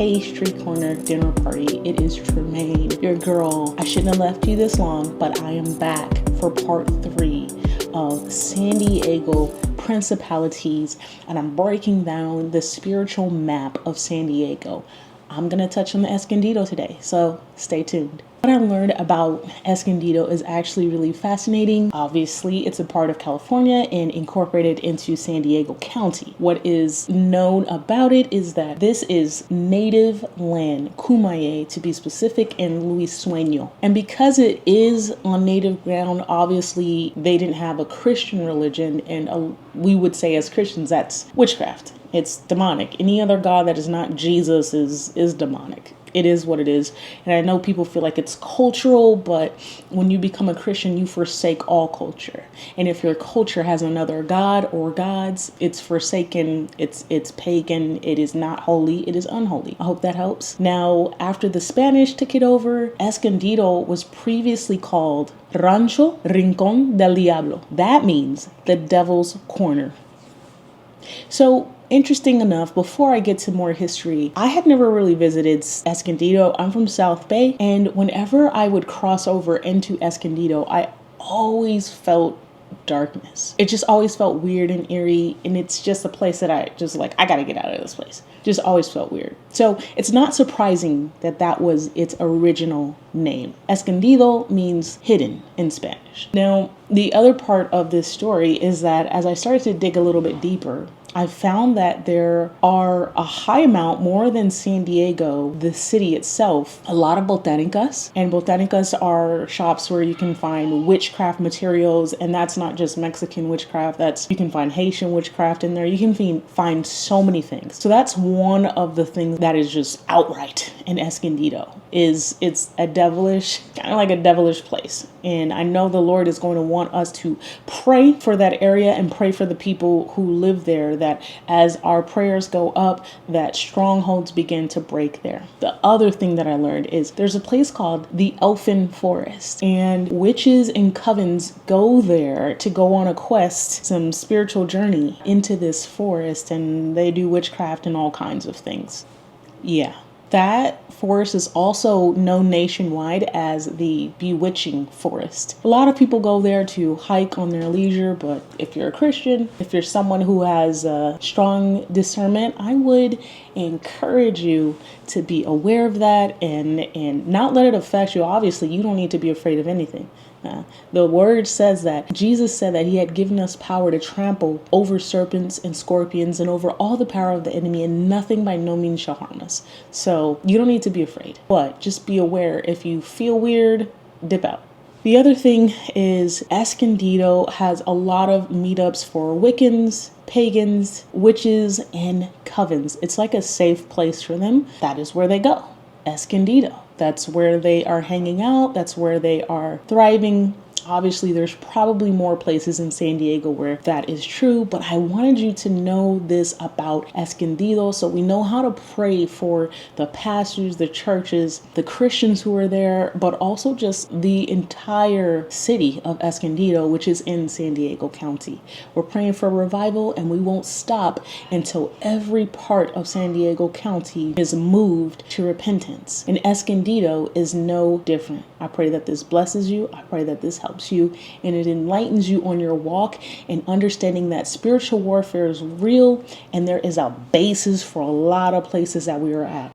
Hey Street Corner Dinner Party, it is Tremaine, your girl. I shouldn't have left you this long, but I am back for part 3 of San Diego Principalities, and I'm breaking down the spiritual map of San Diego. I'm going to touch on the Escondido today, so stay tuned. What I learned about Escondido is actually really fascinating. Obviously, it's a part of California and incorporated into San Diego County. What is known about it is that this is native land, Kumaye to be specific, and Luis Sueño. And because it is on native ground, obviously they didn't have a Christian religion, and we would say as Christians that's witchcraft. It's demonic. Any other god that is not Jesus is demonic. It is what it is. And I know people feel like it's cultural, but when you become a Christian, you forsake all culture. And if your culture has another god or gods, it's forsaken, it's pagan, it is not holy, it is unholy. I hope that helps. Now, after the Spanish took it over, Escondido was previously called Rancho Rincón del Diablo. That means the devil's corner. So, interesting enough, before I get to more history, I had never really visited Escondido. I'm from South Bay, and whenever I would cross over into Escondido, I always felt darkness. It just always felt weird and eerie, and it's just a place that I just I gotta get out of this place. Just always felt weird. So it's not surprising that that was its original name. Escondido means hidden in Spanish. Now, the other part of this story is that as I started to dig a little bit deeper, I found that there are a high amount, more than San Diego, the city itself, a lot of botanicas. And botanicas are shops where you can find witchcraft materials. And that's not just Mexican witchcraft. You can find Haitian witchcraft in there. You can find so many things. So that's one of the things that is just outright in Escondido. It's a devilish, kind of like a devilish place. And I know the Lord is going to want us to pray for that area and pray for the people who live there, that as our prayers go up, that strongholds begin to break there. The other thing that I learned is there's a place called the Elfin Forest, and witches and covens go there to go on a quest, some spiritual journey into this forest, and they do witchcraft and all kinds of things. Yeah. That forest is also known nationwide as the Bewitching Forest. A lot of people go there to hike on their leisure, but if you're a Christian, if you're someone who has a strong discernment, I would encourage you to be aware of that and not let it affect you. Obviously, you don't need to be afraid of anything. The word says that Jesus said that he had given us power to trample over serpents and scorpions and over all the power of the enemy, and nothing by no means shall harm us. So you don't need to be afraid, but just be aware. If you feel weird, dip out. The other thing is Escondido has a lot of meetups for Wiccans, pagans, witches, and covens. It's like a safe place for them. That is where they go. Escondido. That's where they are hanging out. That's where they are thriving. Obviously, there's probably more places in San Diego where that is true, but I wanted you to know this about Escondido so we know how to pray for the pastors, the churches, the Christians who are there, but also just the entire city of Escondido, which is in San Diego County. We're praying for revival, and we won't stop until every part of San Diego County is moved to repentance. And Escondido is no different. I pray that this blesses you. I pray that this helps you and it enlightens you on your walk and understanding that spiritual warfare is real and there is a basis for a lot of places that we are at.